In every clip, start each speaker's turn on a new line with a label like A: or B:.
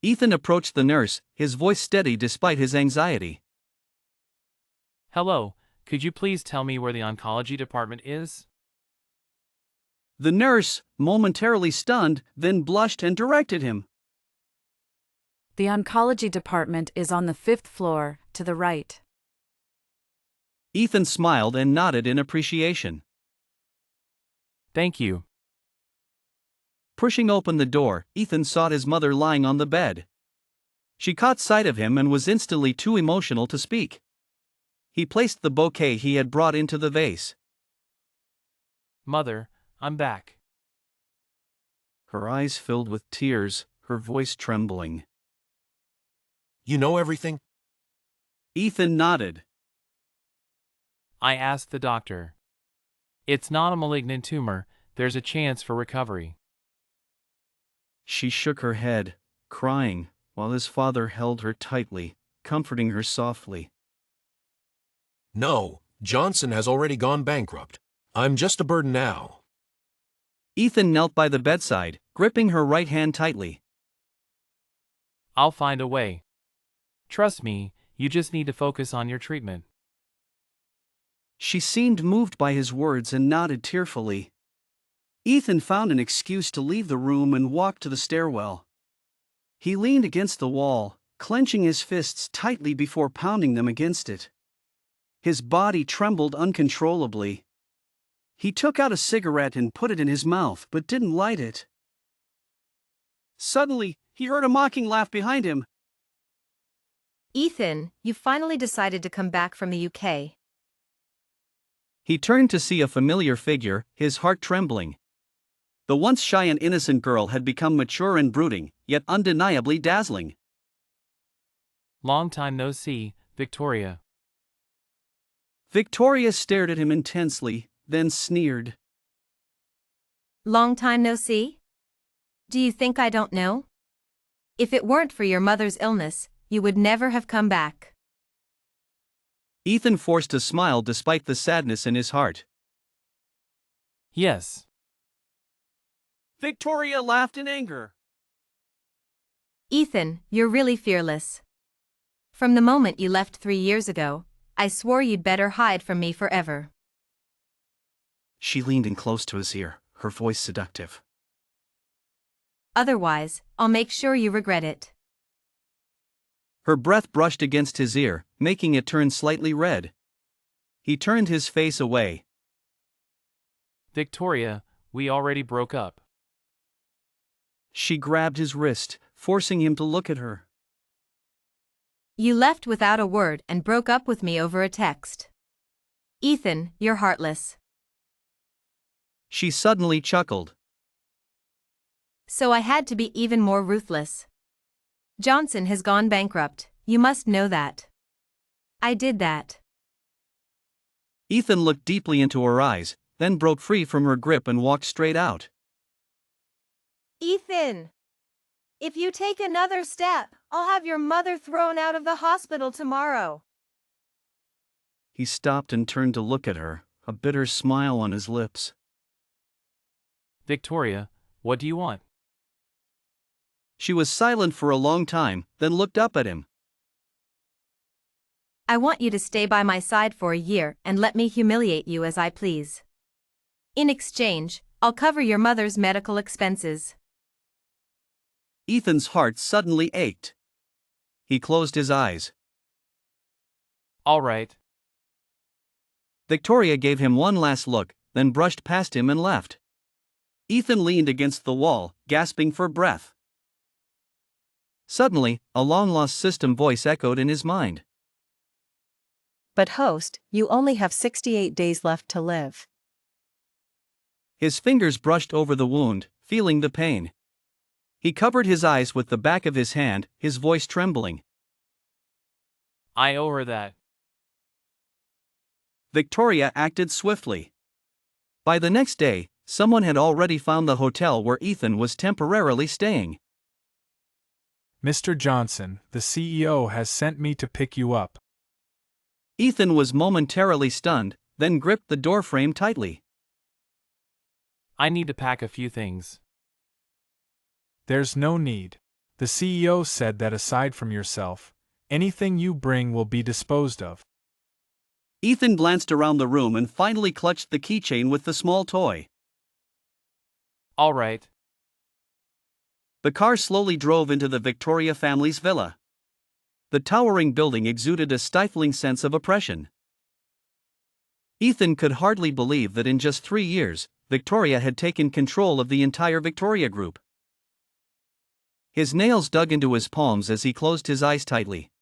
A: Ethan approached the nurse, his voice steady despite his anxiety.
B: Hello, could you please tell me where the oncology department is?
A: The nurse, momentarily stunned, then blushed and directed him.
C: The oncology department is on the 5th floor, to the right.
A: Ethan smiled and nodded in appreciation.
B: Thank you.
A: Pushing open the door, Ethan saw his mother lying on the bed. She caught sight of him and was instantly too emotional to speak. He placed the bouquet he had brought into the vase.
B: Mother, I'm back.
A: Her eyes filled with tears, her voice trembling.
D: You know everything?
A: Ethan nodded.
B: I asked the doctor. It's not a malignant tumor, there's a chance for recovery.
A: She shook her head, crying, while his father held her tightly, comforting her softly.
D: No, Johnson has already gone bankrupt. I'm just a burden now.
A: Ethan knelt by the bedside, gripping her right hand tightly.
B: I'll find a way. Trust me, you just need to focus on your treatment.
A: She seemed moved by his words and nodded tearfully. Ethan found an excuse to leave the room and walk to the stairwell. He leaned against the wall, clenching his fists tightly before pounding them against it. His body trembled uncontrollably. He took out a cigarette and put it in his mouth but didn't light it. Suddenly, he heard a mocking laugh behind him.
E: Ethan, you finally decided to come back from the UK.
A: He turned to see a familiar figure, his heart trembling. The once shy and innocent girl had become mature and brooding, yet undeniably dazzling.
B: Long time no see, Victoria.
A: Victoria stared at him intensely, then sneered.
E: Long time no see? Do you think I don't know? If it weren't for your mother's illness, you would never have come back.
A: Ethan forced a smile despite the sadness in his heart.
B: Yes.
A: Victoria laughed in anger.
E: Ethan, you're really fearless. From the moment you left 3 years ago, I swore you'd better hide from me forever.
A: She leaned in close to his ear, her voice seductive.
E: Otherwise, I'll make sure you regret it.
A: Her breath brushed against his ear, making it turn slightly red. He turned his face away.
B: Victoria, we already broke up.
A: She grabbed his wrist, forcing him to look at her.
E: You left without a word and broke up with me over a text. Ethan, you're heartless.
A: She suddenly chuckled.
E: So I had to be even more ruthless. Johnson has gone bankrupt, you must know that. I did that.
A: Ethan looked deeply into her eyes, then broke free from her grip and walked straight out.
E: Ethan! If you take another step, I'll have your mother thrown out of the hospital tomorrow.
A: He stopped and turned to look at her, a bitter smile on his lips.
B: Victoria, what do you want?
A: She was silent for a long time, then looked up at him.
E: I want you to stay by my side for a year and let me humiliate you as I please. In exchange, I'll cover your mother's medical expenses.
A: Ethan's heart suddenly ached. He closed his eyes.
B: All right.
A: Victoria gave him one last look, then brushed past him and left. Ethan leaned against the wall, gasping for breath. Suddenly, a long-lost system voice echoed in his mind.
F: But host, you only have 68 days left to live.
A: His fingers brushed over the wound, feeling the pain. He covered his eyes with the back of his hand, his voice trembling.
B: I owe her that.
A: Victoria acted swiftly. By the next day, someone had already found the hotel where Ethan was temporarily staying.
G: Mr. Johnson, the CEO has sent me to pick you up.
A: Ethan was momentarily stunned, then gripped the doorframe tightly.
B: I need to pack a few things.
G: There's no need. The CEO said that aside from yourself, anything you bring will be disposed of.
A: Ethan glanced around the room and finally clutched the keychain with the small toy.
B: All right.
A: The car slowly drove into the Victoria family's villa. The towering building exuded a stifling sense of oppression. Ethan could hardly believe that in just 3 years, Victoria had taken control of the entire Victoria Group. His nails dug into his palms as he closed his eyes tightly.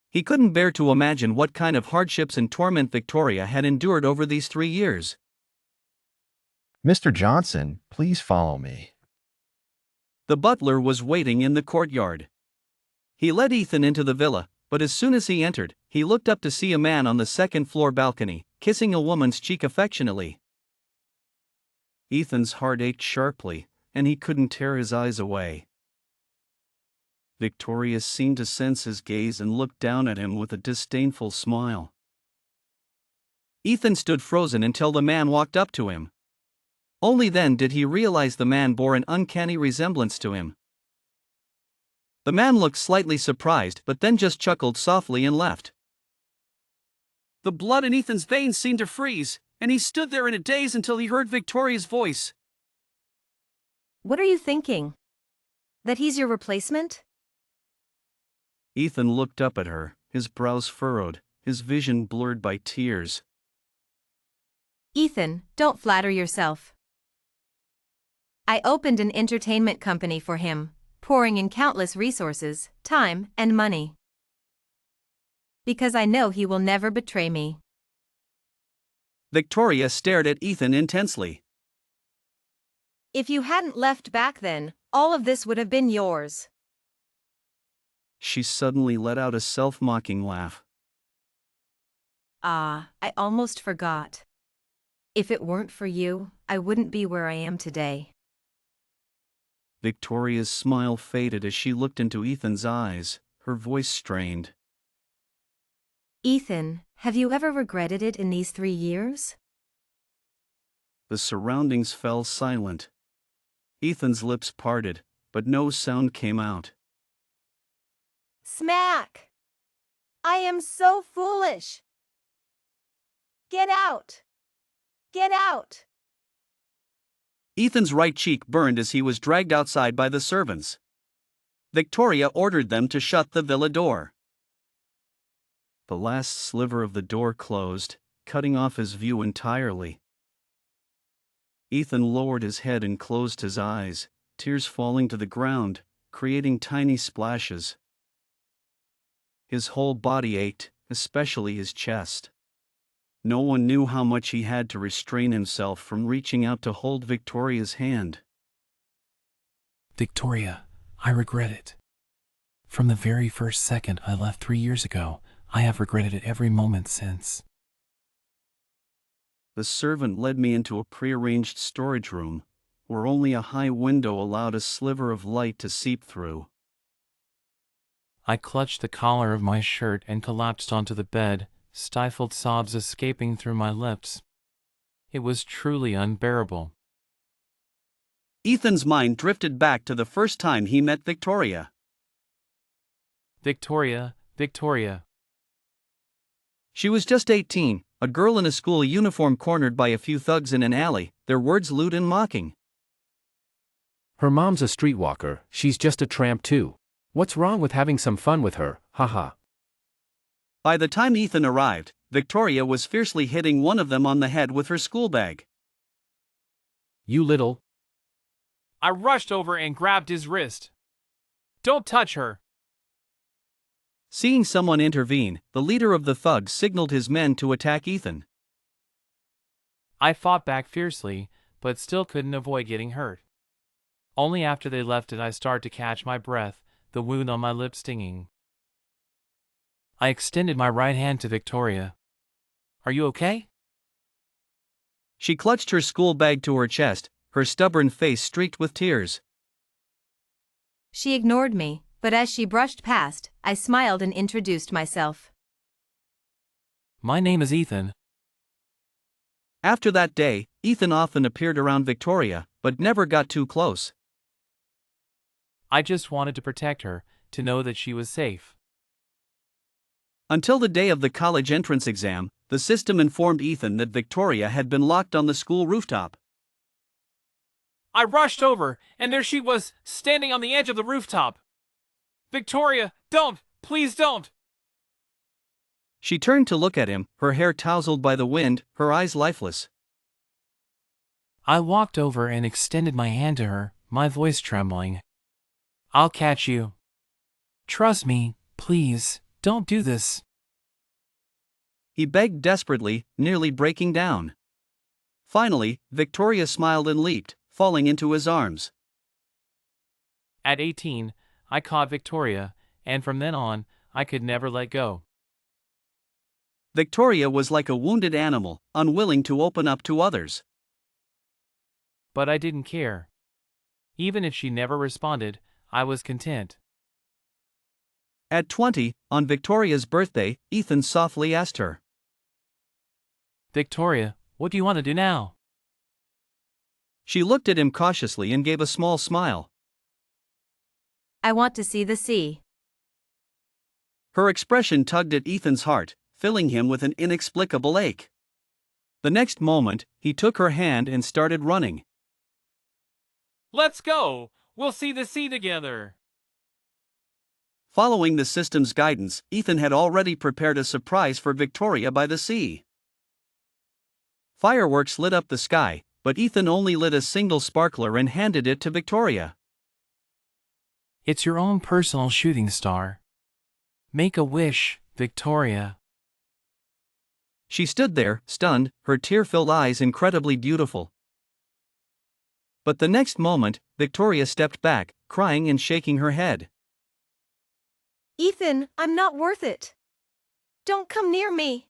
A: He couldn't bear to imagine what kind of hardships and torment Victoria had endured over these 3 years.
H: Mr. Johnson, please follow me.
A: The butler was waiting in the courtyard. He led Ethan into the villa, but as soon as he entered, he looked up to see a man on the second-floor balcony, kissing a woman's cheek affectionately. Ethan's heart ached sharply, and he couldn't tear his eyes away. Victoria seemed to sense his gaze and looked down at him with a disdainful smile. Ethan stood frozen until the man walked up to him. Only then did he realize the man bore an uncanny resemblance to him. The man looked slightly surprised but then just chuckled softly and left. The blood in Ethan's veins seemed to freeze, and he stood there in a daze until he heard Victoria's voice.
E: What are you thinking? That he's your replacement?
A: Ethan looked up at her, his brows furrowed, his vision blurred by tears.
E: Ethan, don't flatter yourself. I opened an entertainment company for him, pouring in countless resources, time, and money. Because I know he will never betray me.
A: Victoria stared at Ethan intensely.
E: If you hadn't left back then, all of this would have been yours.
A: She suddenly let out a self-mocking laugh.
E: Ah, I almost forgot. If it weren't for you, I wouldn't be where I am today.
A: Victoria's smile faded as she looked into Ethan's eyes, her voice strained.
E: Ethan, have you ever regretted it in these 3 years?
A: The surroundings fell silent. Ethan's lips parted, but no sound came out.
E: Smack! I am so foolish! Get out! Get out!
A: Ethan's right cheek burned as he was dragged outside by the servants. Victoria ordered them to shut the villa door. The last sliver of the door closed, cutting off his view entirely. Ethan lowered his head and closed his eyes, tears falling to the ground, creating tiny splashes. His whole body ached, especially his chest. No one knew how much he had to restrain himself from reaching out to hold Victoria's hand.
B: Victoria, I regret it. From the very first second I left 3 years ago, I have regretted it every moment since.
A: The servant led me into a prearranged storage room, where only a high window allowed a sliver of light to seep through.
B: I clutched the collar of my shirt and collapsed onto the bed, stifled sobs escaping through my lips. It was truly unbearable.
A: Ethan's mind drifted back to the first time he met Victoria.
B: Victoria, Victoria.
A: She was just 18, a girl in a school uniform cornered by a few thugs in an alley, their words lewd and mocking.
I: Her mom's a streetwalker, she's just a tramp too. What's wrong with having some fun with her, haha.
A: By the time Ethan arrived, Victoria was fiercely hitting one of them on the head with her school bag.
I: You little.
B: I rushed over and grabbed his wrist. Don't touch her.
A: Seeing someone intervene, the leader of the thugs signaled his men to attack Ethan.
B: I fought back fiercely, but still couldn't avoid getting hurt. Only after they left did I start to catch my breath, the wound on my lip stinging. I extended my right hand to Victoria. Are you okay?
A: She clutched her school bag to her chest, her stubborn face streaked with tears.
E: She ignored me, but as she brushed past, I smiled and introduced myself.
B: My name is Ethan.
A: After that day, Ethan often appeared around Victoria, but never got too close.
B: I just wanted to protect her, to know that she was safe.
A: Until the day of the college entrance exam, the system informed Ethan that Victoria had been locked on the school rooftop.
B: I rushed over, and there she was, standing on the edge of the rooftop. Victoria, don't! Please don't!
A: She turned to look at him, her hair tousled by the wind, her eyes lifeless.
B: I walked over and extended my hand to her, my voice trembling. I'll catch you. Trust me, please, don't do this.
A: He begged desperately, nearly breaking down. Finally, Victoria smiled and leaped, falling into his arms.
B: At 18, I caught Victoria, and from then on, I could never let go.
A: Victoria was like a wounded animal, unwilling to open up to others.
B: But I didn't care. Even if she never responded, I was content.
A: At 20, on Victoria's birthday, Ethan softly asked her,
B: Victoria, what do you want to do now?
A: She looked at him cautiously and gave a small smile.
E: I want to see the sea.
A: Her expression tugged at Ethan's heart, filling him with an inexplicable ache. The next moment, he took her hand and started running.
B: Let's go! We'll see the sea together!
A: Following the system's guidance, Ethan had already prepared a surprise for Victoria by the sea. Fireworks lit up the sky, but Ethan only lit a single sparkler and handed it to Victoria.
B: It's your own personal shooting star. Make a wish, Victoria.
A: She stood there, stunned, her tear-filled eyes incredibly beautiful. But the next moment, Victoria stepped back, crying and shaking her head.
E: Ethan, I'm not worth it. Don't come near me.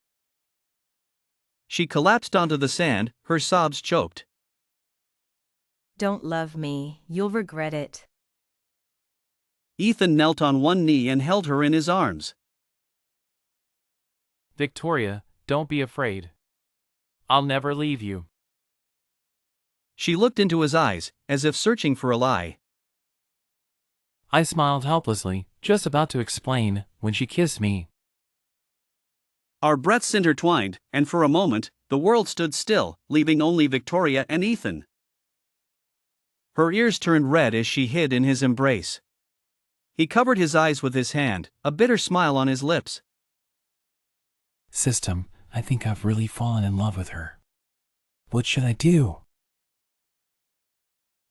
A: She collapsed onto the sand, her sobs choked.
E: Don't love me, you'll regret it.
A: Ethan knelt on one knee and held her in his arms.
B: Victoria, don't be afraid. I'll never leave you.
A: She looked into his eyes, as if searching for a lie.
B: I smiled helplessly, just about to explain, when she kissed me.
A: Our breaths intertwined, and for a moment, the world stood still, leaving only Victoria and Ethan. Her ears turned red as she hid in his embrace. He covered his eyes with his hand, a bitter smile on his lips.
B: System, I think I've really fallen in love with her. What should I do?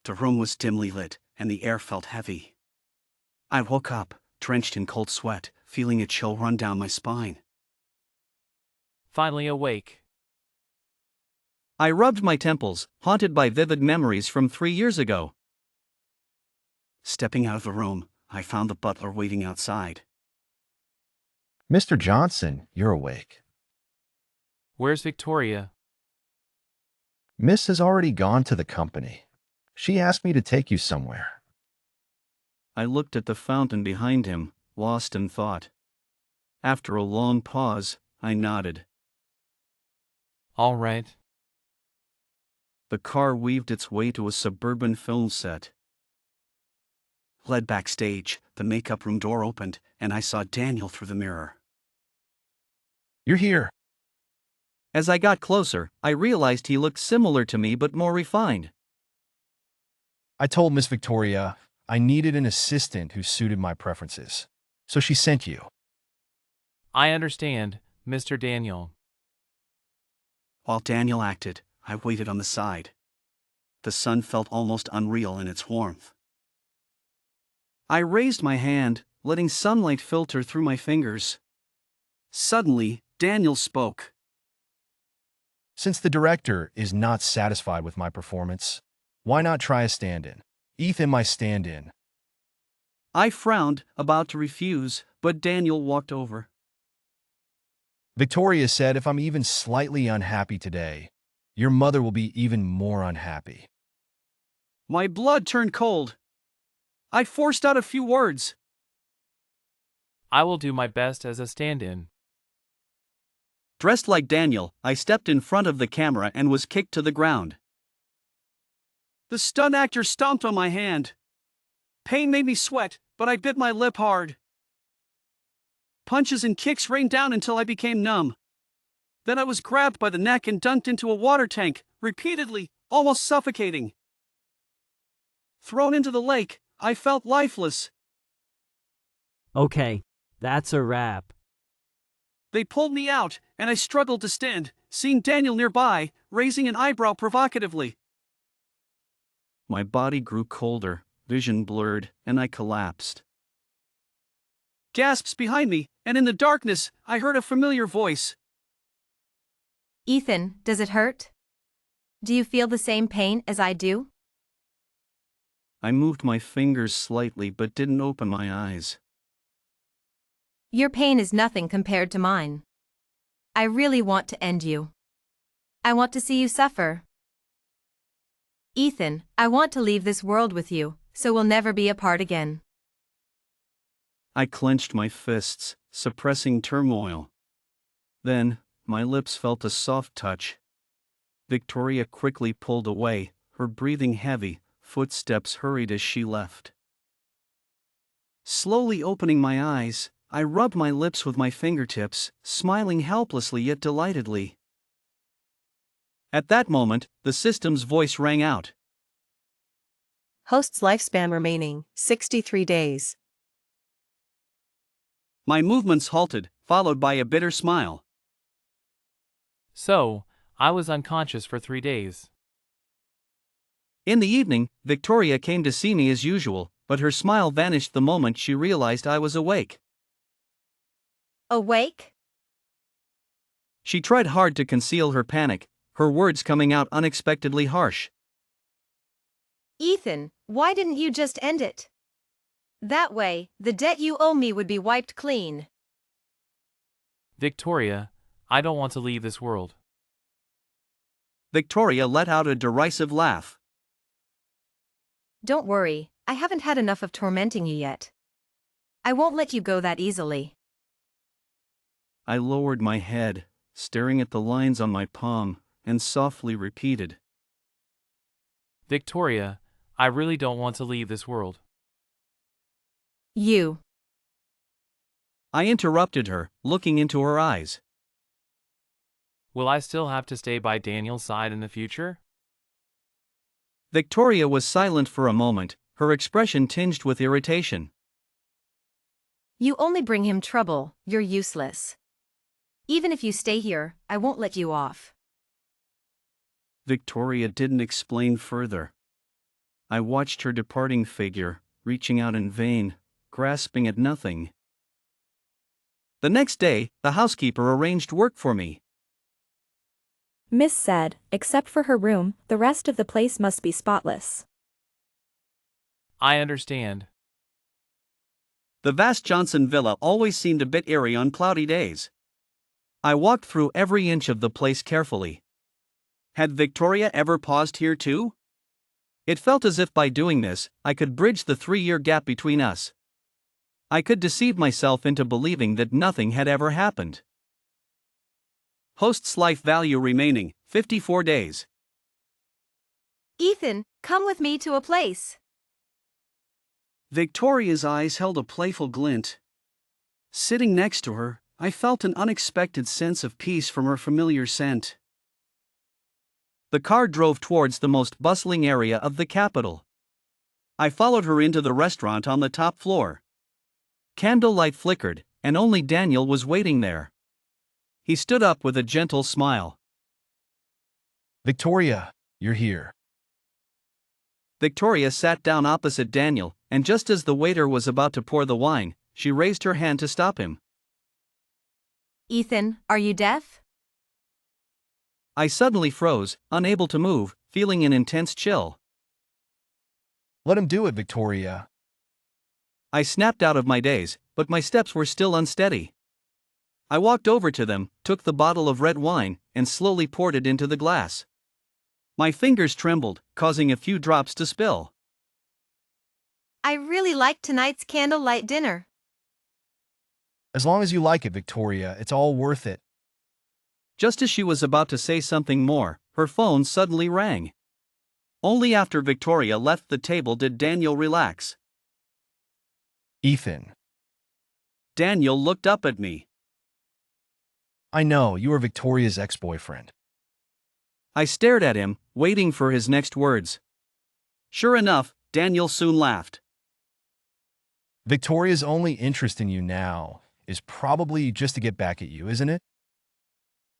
A: The room was dimly lit, and the air felt heavy. I woke up, drenched in cold sweat, feeling a chill run down my spine.
B: Finally awake.
A: I rubbed my temples, haunted by vivid memories from 3 years ago. Stepping out of the room, I found the butler waiting outside.
H: Mr. Johnson, you're awake.
B: Where's Victoria?
H: Miss has already gone to the company. She asked me to take you somewhere.
A: I looked at the fountain behind him, lost in thought. After a long pause, I nodded.
B: All right.
A: The car weaved its way to a suburban film set. Led backstage, the makeup room door opened, and I saw Daniel through the mirror.
H: You're here.
A: As I got closer, I realized he looked similar to me but more refined.
H: I told Miss Victoria I needed an assistant who suited my preferences, so she sent you.
B: I understand, Mr. Daniel.
A: While Daniel acted, I waited on the side. The sun felt almost unreal in its warmth. I raised my hand, letting sunlight filter through my fingers. Suddenly, Daniel spoke.
H: Since the director is not satisfied with my performance, why not try a stand-in? Ethan, my stand-in.
A: I frowned, about to refuse, but Daniel walked over.
H: Victoria said if I'm even slightly unhappy today, your mother will be even more unhappy.
A: My blood turned cold. I forced out a few words.
B: I will do my best as a stand-in.
A: Dressed like Daniel, I stepped in front of the camera and was kicked to the ground. The stunt actor stomped on my hand. Pain made me sweat, but I bit my lip hard. Punches and kicks rained down until I became numb. Then I was grabbed by the neck and dunked into a water tank, repeatedly, almost suffocating. Thrown into the lake, I felt lifeless.
J: Okay, that's a wrap.
A: They pulled me out, and I struggled to stand, seeing Daniel nearby, raising an eyebrow provocatively. My body grew colder, vision blurred, and I collapsed. Gasps behind me, and in the darkness, I heard a familiar voice.
E: Ethan, does it hurt? Do you feel the same pain as I do?
A: I moved my fingers slightly but didn't open my eyes.
E: Your pain is nothing compared to mine. I really want to end you. I want to see you suffer. Ethan, I want to leave this world with you, so we'll never be apart again.
A: I clenched my fists, suppressing turmoil. Then, my lips felt a soft touch. Victoria quickly pulled away, her breathing heavy, footsteps hurried as she left. Slowly opening my eyes, I rubbed my lips with my fingertips, smiling helplessly yet delightedly. At that moment, the system's voice rang out.
F: Host's lifespan remaining, 63 days.
A: My movements halted, followed by a bitter smile.
B: So, I was unconscious for 3 days.
A: In the evening, Victoria came to see me as usual, but her smile vanished the moment she realized I was awake.
E: Awake?
A: She tried hard to conceal her panic, her words coming out unexpectedly harsh.
E: Ethan, why didn't you just end it? That way, the debt you owe me would be wiped clean.
B: Victoria, I don't want to leave this world.
A: Victoria let out a derisive laugh.
E: Don't worry, I haven't had enough of tormenting you yet. I won't let you go that easily.
A: I lowered my head, staring at the lines on my palm, and softly repeated.
B: Victoria, I really don't want to leave this world.
E: You.
A: I interrupted her, looking into her eyes.
B: Will I still have to stay by Daniel's side in the future?
A: Victoria was silent for a moment, her expression tinged with irritation.
E: You only bring him trouble, you're useless. Even if you stay here, I won't let you off.
A: Victoria didn't explain further. I watched her departing figure, reaching out in vain, grasping at nothing. The next day, the housekeeper arranged work for me.
K: Miss said, except for her room, the rest of the place must be spotless.
B: I understand.
A: The vast Johnson villa always seemed a bit eerie on cloudy days. I walked through every inch of the place carefully. Had Victoria ever paused here too? It felt as if by doing this, I could bridge the 3-year gap between us. I could deceive myself into believing that nothing had ever happened. Host's life value remaining, 54 days.
E: Ethan, come with me to a place.
A: Victoria's eyes held a playful glint. Sitting next to her, I felt an unexpected sense of peace from her familiar scent. The car drove towards the most bustling area of the capital. I followed her into the restaurant on the top floor. Candlelight flickered, and only Daniel was waiting there. He stood up with a gentle smile.
H: Victoria, you're here.
A: Victoria sat down opposite Daniel, and just as the waiter was about to pour the wine, she raised her hand to stop him.
E: Ethan, are you deaf?
A: I suddenly froze, unable to move, feeling an intense chill.
H: Let him do it, Victoria.
A: I snapped out of my daze, but my steps were still unsteady. I walked over to them, took the bottle of red wine, and slowly poured it into the glass. My fingers trembled, causing a few drops to spill.
E: I really liked tonight's candlelight dinner.
H: As long as you like it, Victoria, it's all worth it.
A: Just as she was about to say something more, her phone suddenly rang. Only after Victoria left the table did Daniel relax.
H: Ethan,
A: Daniel looked up at me.
H: I know you are Victoria's ex-boyfriend.
A: I stared at him, waiting for his next words. Sure enough, Daniel soon laughed.
H: Victoria's only interest in you now is probably just to get back at you, isn't it?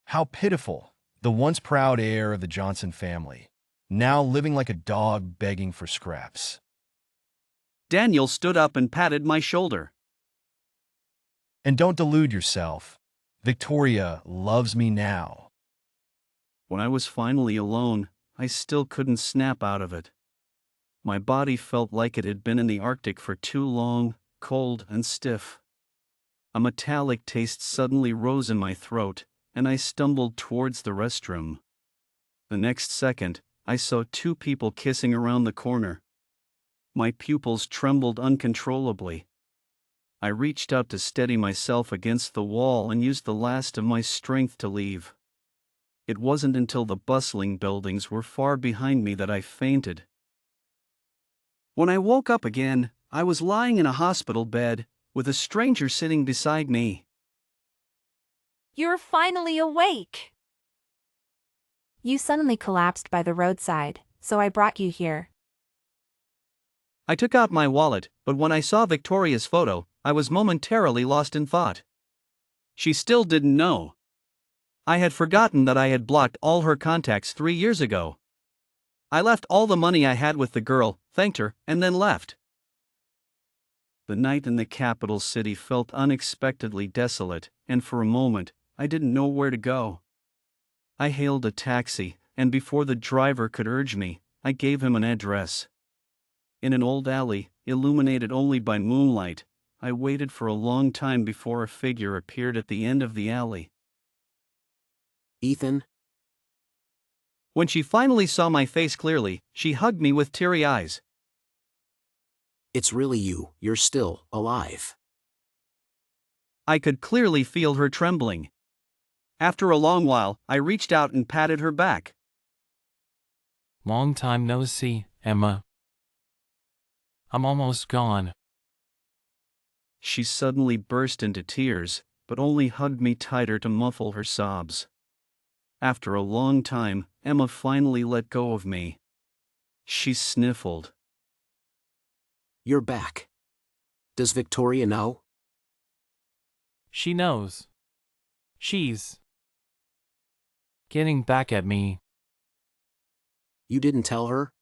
H: How pitiful, the once proud heir of the Johnson family, now living like a dog begging for scraps.
A: Daniel stood up and patted my shoulder.
H: And don't delude yourself. Victoria loves me now.
A: When I was finally alone, I still couldn't snap out of it. My body felt like it had been in the Arctic for too long, cold and stiff. A metallic taste suddenly rose in my throat, and I stumbled towards the restroom. The next second, I saw two people kissing around the corner. My pupils trembled uncontrollably. I reached out to steady myself against the wall and used the last of my strength to leave. It wasn't until the bustling buildings were far behind me that I fainted. When I woke up again, I was lying in a hospital bed, with a stranger sitting beside me.
J: You're finally awake!
K: You suddenly collapsed by the roadside, so I brought you here.
A: I took out my wallet, but when I saw Victoria's photo, I was momentarily lost in thought. She still didn't know. I had forgotten that I had blocked all her contacts 3 years ago. I left all the money I had with the girl, thanked her, and then left. The night in the capital city felt unexpectedly desolate, and for a moment, I didn't know where to go. I hailed a taxi, and before the driver could urge me, I gave him an address. In an old alley, illuminated only by moonlight, I waited for a long time before a figure appeared at the end of the alley.
D: Ethan?
A: When she finally saw my face clearly, she hugged me with teary eyes.
D: It's really you. You're still alive.
A: I could clearly feel her trembling. After a long while, I reached out and patted her back.
B: Long time no see, Emma. I'm almost gone.
A: She suddenly burst into tears, but only hugged me tighter to muffle her sobs. After a long time, Emma finally let go of me. She sniffled.
D: You're back. Does Victoria know?
B: She knows. She's getting back at me.
D: You didn't tell her?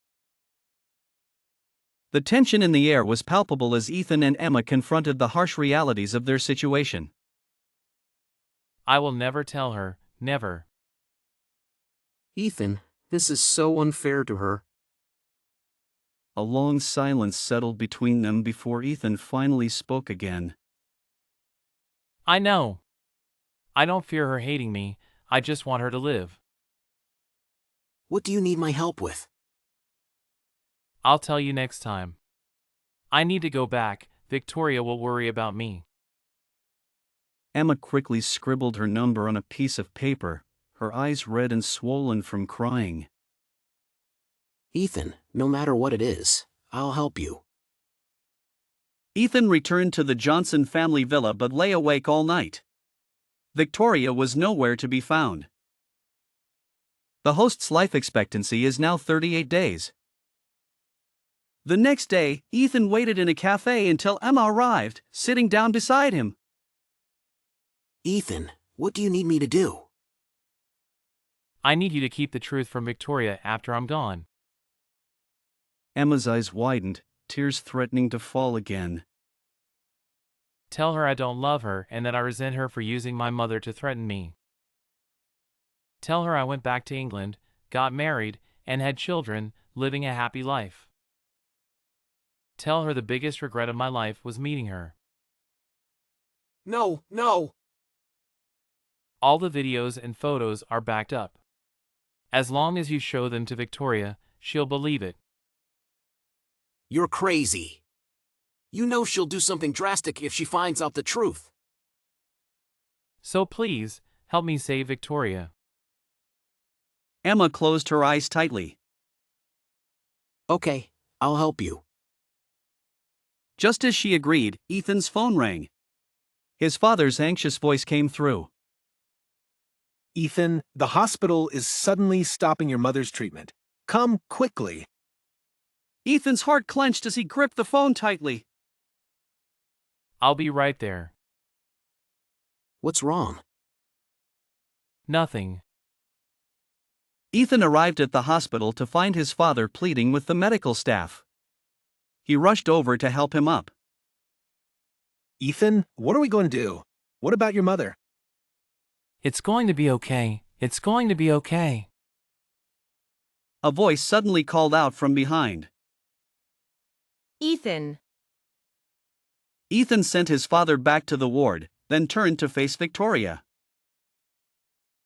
A: The tension in the air was palpable as Ethan and Emma confronted the harsh realities of their situation.
B: I will never tell her, never.
D: Ethan, this is so unfair to her.
A: A long silence settled between them before Ethan finally spoke again.
B: I know. I don't fear her hating me, I just want her to live.
D: What do you need my help with?
B: I'll tell you next time. I need to go back, Victoria will worry about me.
A: Emma quickly scribbled her number on a piece of paper, her eyes red and swollen from crying.
D: Ethan, no matter what it is, I'll help you.
A: Ethan returned to the Johnson family villa but lay awake all night. Victoria was nowhere to be found. The host's life expectancy is now 38 days. The next day, Ethan waited in a cafe until Emma arrived, sitting down beside him.
D: Ethan, what do you need me to do?
B: I need you to keep the truth from Victoria after I'm gone.
A: Emma's eyes widened, tears threatening to fall again.
B: Tell her I don't love her and that I resent her for using my mother to threaten me. Tell her I went back to England, got married, and had children, living a happy life. Tell her the biggest regret of my life was meeting her.
D: No, no!
B: All the videos and photos are backed up. As long as you show them to Victoria, she'll believe it.
D: You're crazy. You know she'll do something drastic if she finds out the truth.
B: So please, help me save Victoria.
A: Emma closed her eyes tightly.
D: Okay, I'll help you.
A: Just as she agreed, Ethan's phone rang. His father's anxious voice came through.
L: Ethan, the hospital is suddenly stopping your mother's treatment. Come quickly.
A: Ethan's heart clenched as he gripped the phone tightly.
B: I'll be right there.
D: What's wrong?
B: Nothing.
A: Ethan arrived at the hospital to find his father pleading with the medical staff. He rushed over to help him up.
L: Ethan, what are we going to do? What about your mother?
B: It's going to be okay. It's going to be okay.
A: A voice suddenly called out from behind.
E: Ethan.
A: Ethan sent his father back to the ward, then turned to face Victoria.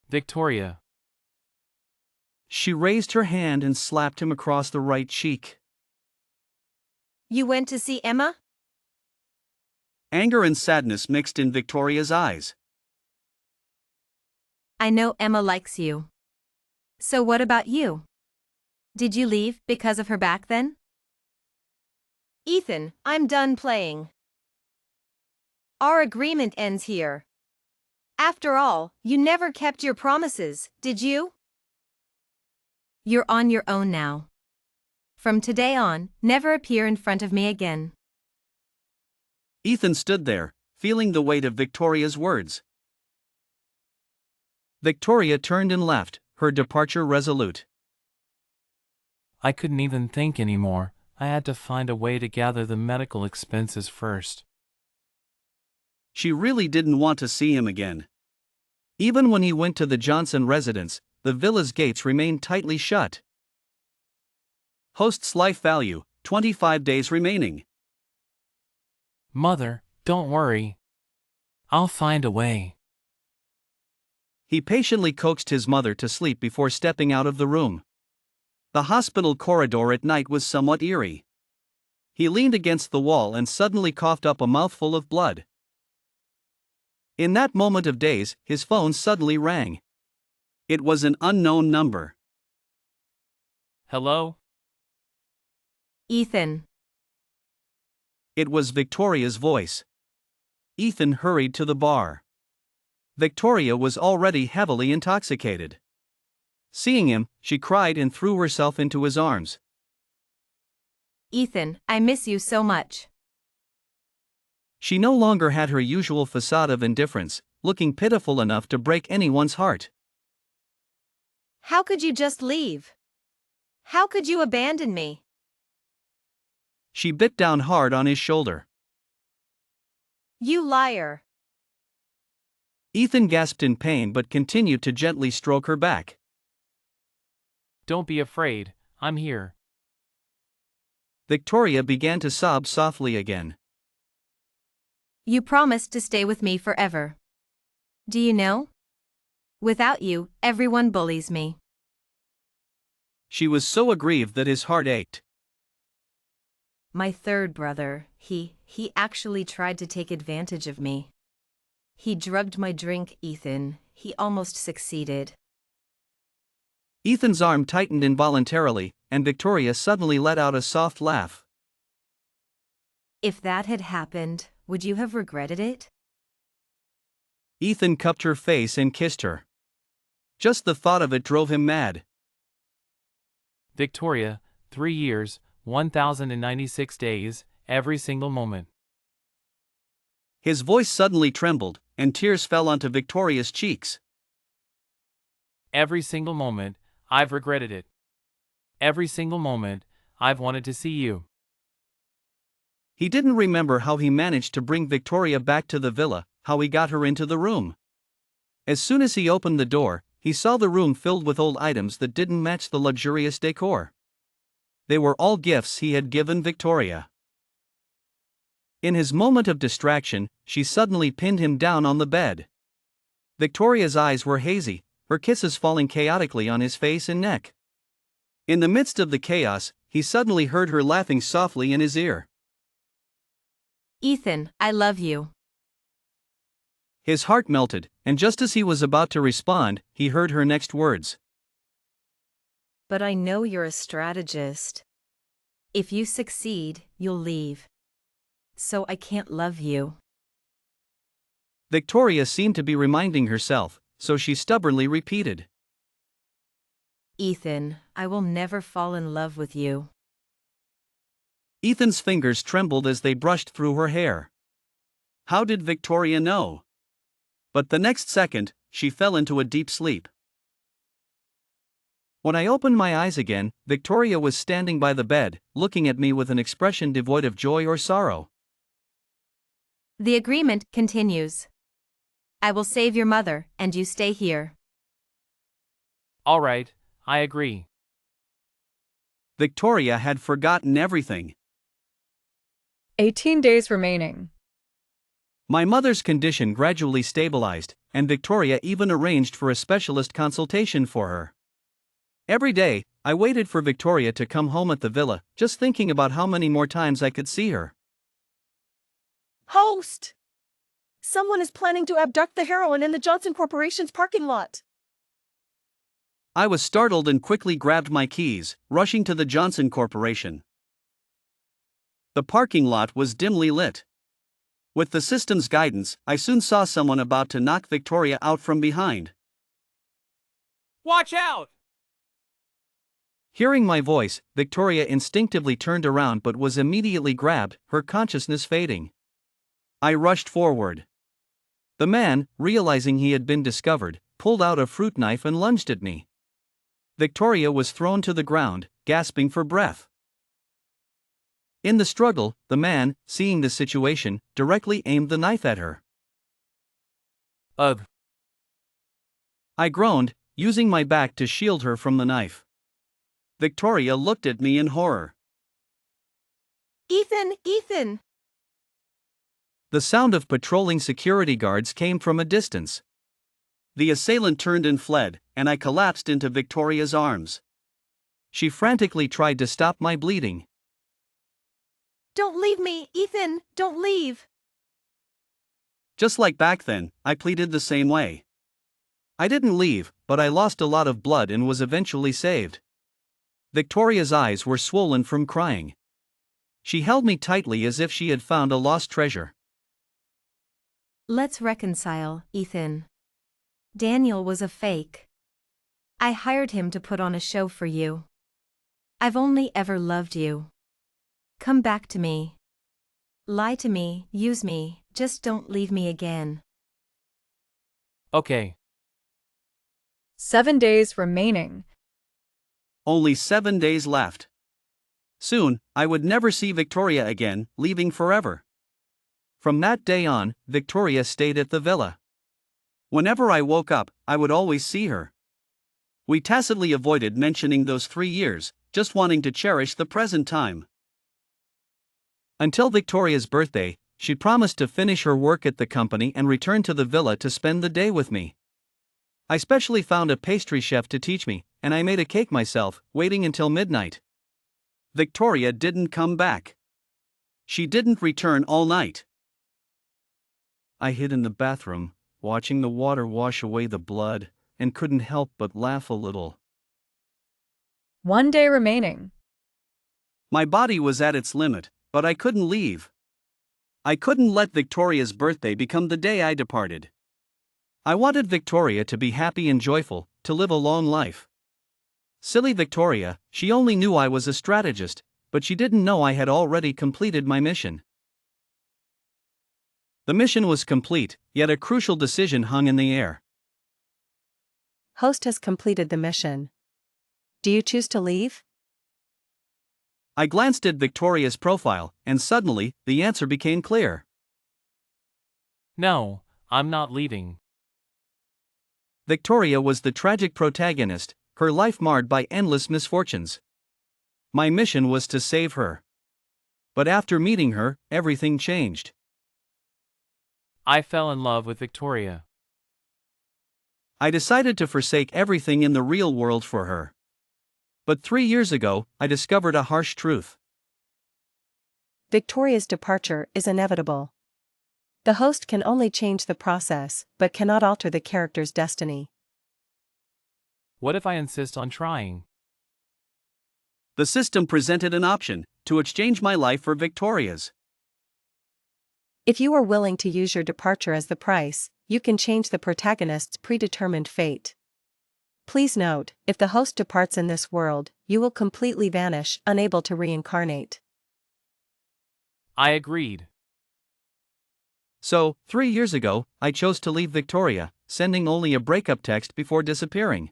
B: Victoria.
A: She raised her hand and slapped him across the right cheek.
E: You went to see Emma?
A: Anger and sadness mixed in Victoria's eyes.
E: I know Emma likes you. So what about you? Did you leave because of her back then? Ethan, I'm done playing. Our agreement ends here. After all, you never kept your promises, did you? You're on your own now. From today on, never appear in front of me again.
A: Ethan stood there, feeling the weight of Victoria's words. Victoria turned and left, her departure resolute.
B: I couldn't even think anymore. I had to find a way to gather the medical expenses first.
A: She really didn't want to see him again. Even when he went to the Johnson residence, the villa's gates remained tightly shut. Host's life value, 25 days remaining.
B: Mother, don't worry. I'll find a way.
A: He patiently coaxed his mother to sleep before stepping out of the room. The hospital corridor at night was somewhat eerie. He leaned against the wall and suddenly coughed up a mouthful of blood. In that moment of daze, his phone suddenly rang. It was an unknown number.
B: Hello?
E: Ethan.
A: It was Victoria's voice. Ethan hurried to the bar. Victoria was already heavily intoxicated. Seeing him, she cried and threw herself into his arms.
E: Ethan, I miss you so much.
A: She no longer had her usual facade of indifference, looking pitiful enough to break anyone's heart.
E: How could you just leave? How could you abandon me?
A: She bit down hard on his shoulder.
E: You liar.
A: Ethan gasped in pain but continued to gently stroke her back.
B: Don't be afraid, I'm here.
A: Victoria began to sob softly again.
E: You promised to stay with me forever. Do you know? Without you, everyone bullies me.
A: She was so aggrieved that his heart ached.
E: My third brother, he actually tried to take advantage of me. He drugged my drink, Ethan. He almost succeeded.
A: Ethan's arm tightened involuntarily, and Victoria suddenly let out a soft laugh.
E: If that had happened, would you have regretted it?
A: Ethan cupped her face and kissed her. Just the thought of it drove him mad.
B: Victoria, 3 years, 1,096 days, every single moment.
A: His voice suddenly trembled, and tears fell onto Victoria's cheeks.
B: Every single moment, I've regretted it. Every single moment, I've wanted to see you.
A: He didn't remember how he managed to bring Victoria back to the villa, how he got her into the room. As soon as he opened the door, he saw the room filled with old items that didn't match the luxurious decor. They were all gifts he had given Victoria. In his moment of distraction, she suddenly pinned him down on the bed. Victoria's eyes were hazy, her kisses falling chaotically on his face and neck. In the midst of the chaos, he suddenly heard her laughing softly in his ear.
E: Ethan, I love you.
A: His heart melted, and just as he was about to respond, he heard her next words.
E: But I know you're a strategist. If you succeed, you'll leave. so I can't love you.
A: Victoria seemed to be reminding herself, so she stubbornly repeated.
E: Ethan, I will never fall in love with you.
A: Ethan's fingers trembled as they brushed through her hair. How did Victoria know? But the next second, she fell into a deep sleep. When I opened my eyes again, Victoria was standing by the bed, looking at me with an expression devoid of joy or sorrow.
E: The agreement continues. I will save your mother, and you stay here.
B: All right, I agree.
A: Victoria had forgotten everything.
M: 18 days remaining.
A: My mother's condition gradually stabilized, and Victoria even arranged for a specialist consultation for her. Every day, I waited for Victoria to come home at the villa, just thinking about how many more times I could see her.
F: Host! Someone is planning to abduct the heroine in the Johnson Corporation's parking lot.
A: I was startled and quickly grabbed my keys, rushing to the Johnson Corporation. The parking lot was dimly lit. With the system's guidance, I soon saw someone about to knock Victoria out from behind.
B: Watch out!
A: Hearing my voice, Victoria instinctively turned around but was immediately grabbed, her consciousness fading. I rushed forward. The man, realizing he had been discovered, pulled out a fruit knife and lunged at me. Victoria was thrown to the ground, gasping for breath. In the struggle, the man, seeing the situation, directly aimed the knife at her.
B: Ugh.
A: I groaned, using my back to shield her from the knife. Victoria looked at me in horror.
J: Ethan, Ethan!
A: The sound of patrolling security guards came from a distance. The assailant turned and fled, and I collapsed into Victoria's arms. She frantically tried to stop my bleeding.
J: Don't leave me, Ethan, don't leave!
A: Just like back then, I pleaded the same way. I didn't leave, but I lost a lot of blood and was eventually saved. Victoria's eyes were swollen from crying. She held me tightly as if she had found a lost treasure.
E: Let's reconcile, Ethan. Daniel was a fake. I hired him to put on a show for you. I've only ever loved you. Come back to me. Lie to me, use me, just don't leave me again.
B: Okay.
M: 7 days remaining.
A: Only 7 days left. Soon, I would never see Victoria again, leaving forever. From that day on, Victoria stayed at the villa. Whenever I woke up, I would always see her. We tacitly avoided mentioning those 3 years, just wanting to cherish the present time. Until Victoria's birthday, she promised to finish her work at the company and return to the villa to spend the day with me. I specially found a pastry chef to teach me, and I made a cake myself, waiting until midnight. Victoria didn't come back. She didn't return all night. I hid in the bathroom, watching the water wash away the blood, and couldn't help but laugh a little.
M: 1 day remaining.
A: My body was at its limit, but I couldn't leave. I couldn't let Victoria's birthday become the day I departed. I wanted Victoria to be happy and joyful, to live a long life. Silly Victoria, she only knew I was a strategist, but she didn't know I had already completed my mission. The mission was complete, yet a crucial decision hung in the air.
F: Host has completed the mission. Do you choose to leave?
A: I glanced at Victoria's profile, and suddenly, the answer became clear.
B: No, I'm not leaving.
A: Victoria was the tragic protagonist, her life marred by endless misfortunes. My mission was to save her. But after meeting her, everything changed.
B: I fell in love with Victoria.
A: I decided to forsake everything in the real world for her. But 3 years ago, I discovered a harsh truth.
F: Victoria's departure is inevitable. The host can only change the process, but cannot alter the character's destiny.
B: What if I insist on trying?
A: The system presented an option: to exchange my life for Victoria's.
F: If you are willing to use your departure as the price, you can change the protagonist's predetermined fate. Please note, if the host departs in this world, you will completely vanish, unable to reincarnate.
B: I agreed.
A: So, 3 years ago, I chose to leave Victoria, sending only a breakup text before disappearing.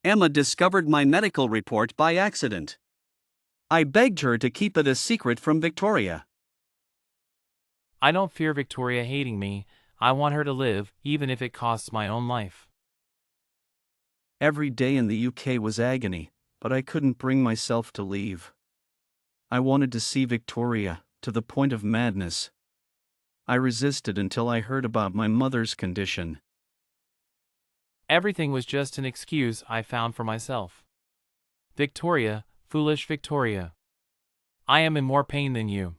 A: Emma discovered my medical report by accident. I begged her to keep it a secret from Victoria.
B: I don't fear Victoria hating me. I want her to live, even if it costs my own life.
A: Every day in the UK was agony, but I couldn't bring myself to leave. I wanted to see Victoria, to the point of madness. I resisted until I heard about my mother's condition.
B: Everything was just an excuse I found for myself. Victoria, foolish Victoria. I am in more pain than you.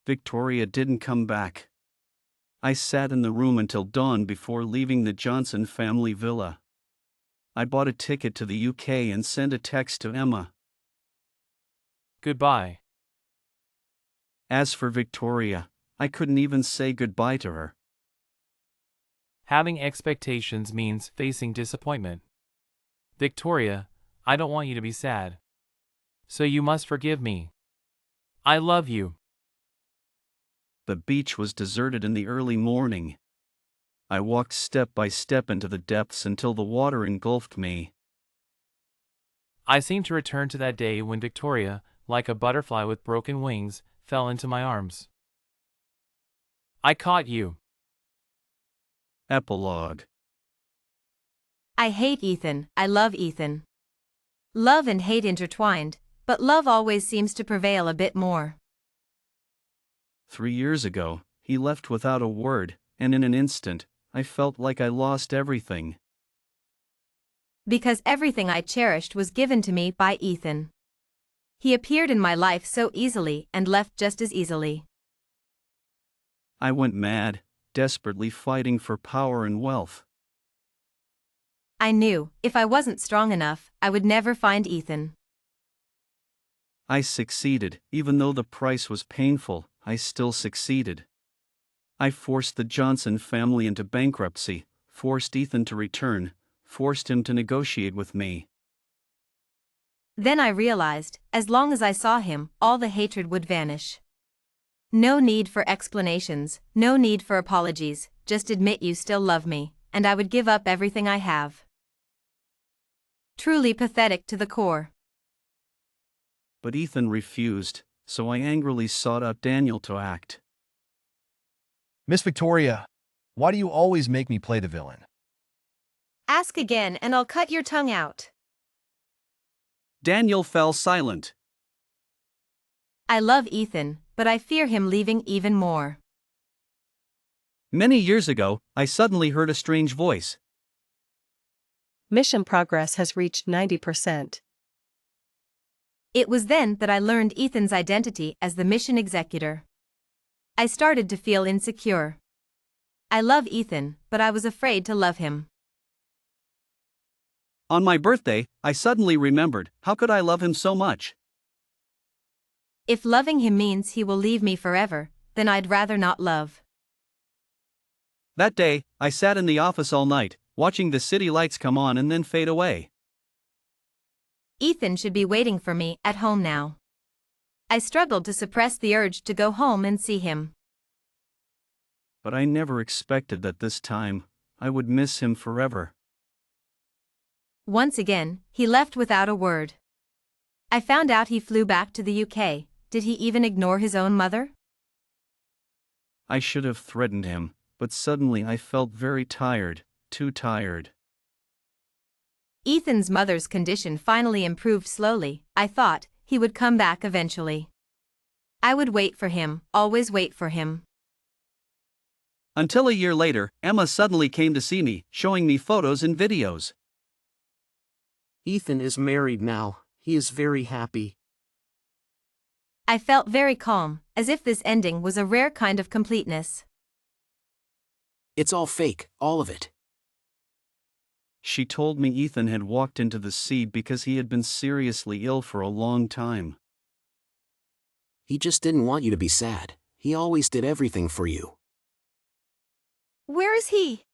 A: Victoria didn't come back. I sat in the room until dawn before leaving the Johnson family villa. I bought a ticket to the UK and sent a text to Emma.
B: Goodbye.
A: As for Victoria, I couldn't even say goodbye to her.
B: Having expectations means facing disappointment. Victoria, I don't want you to be sad. So you must forgive me. I love you.
A: The beach was deserted in the early morning. I walked step by step into the depths until the water engulfed me.
B: I seemed to return to that day when Victoria, like a butterfly with broken wings, fell into my arms. I caught you.
A: Epilogue.
E: I hate Ethan, I love Ethan. Love and hate intertwined, but love always seems to prevail a bit more.
A: 3 years ago, he left without a word, and in an instant, I felt like I lost everything.
E: Because everything I cherished was given to me by Ethan. He appeared in my life so easily and left just as easily.
A: I went mad, desperately fighting for power and wealth.
E: I knew, if I wasn't strong enough, I would never find Ethan.
A: I succeeded, even though the price was painful, I still succeeded. I forced the Johnson family into bankruptcy, forced Ethan to return, forced him to negotiate with me.
E: Then I realized, as long as I saw him, all the hatred would vanish. No need for explanations, no need for apologies, just admit you still love me, and I would give up everything I have. Truly pathetic to the core.
A: But Ethan refused, so I angrily sought out Daniel to act.
H: Miss Victoria, why do you always make me play the villain?
J: Ask again and I'll cut your tongue out.
A: Daniel fell silent.
E: I love Ethan, but I fear him leaving even more.
A: Many years ago, I suddenly heard a strange voice.
F: Mission progress has reached 90%.
E: It was then that I learned Ethan's identity as the mission executor. I started to feel insecure. I love Ethan, but I was afraid to love him.
A: On my birthday, I suddenly remembered, how could I love him so much?
E: If loving him means he will leave me forever, then I'd rather not love.
A: That day, I sat in the office all night, watching the city lights come on and then fade away.
E: Ethan should be waiting for me at home now. I struggled to suppress the urge to go home and see him.
A: But I never expected that this time, I would miss him forever.
E: Once again, he left without a word. I found out he flew back to the UK. Did he even ignore his own mother?
A: I should have threatened him, but suddenly I felt very tired, too tired.
E: Ethan's mother's condition finally improved slowly. I thought he would come back eventually. I would wait for him, always wait for him.
A: Until a year later, Emma suddenly came to see me, showing me photos and videos.
D: Ethan is married now. He is very happy.
E: I felt very calm, as if this ending was a rare kind of completeness.
D: It's all fake, all of it.
A: She told me Ethan had walked into the sea because he had been seriously ill for a long time.
D: He just didn't want you to be sad. He always did everything for you.
J: Where is he?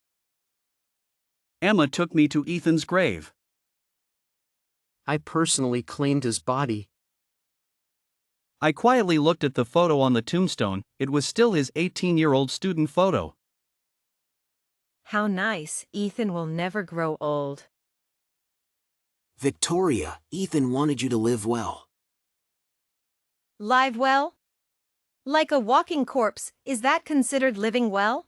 A: Emma took me to Ethan's grave.
N: I personally claimed his body.
A: I quietly looked at the photo on the tombstone. It was still his 18-year-old student photo.
E: How nice, Ethan will never grow old.
D: Victoria, Ethan wanted you to live well.
E: Live well? Like a walking corpse, is that considered living well?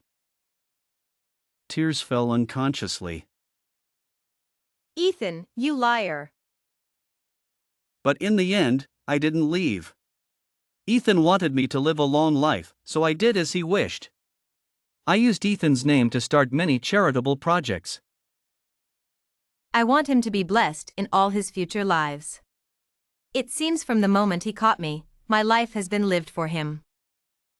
A: Tears fell unconsciously.
E: Ethan, you liar.
A: But in the end, I didn't leave. Ethan wanted me to live a long life, so I did as he wished. I used Ethan's name to start many charitable projects.
E: I want him to be blessed in all his future lives. It seems from the moment he caught me, my life has been lived for him.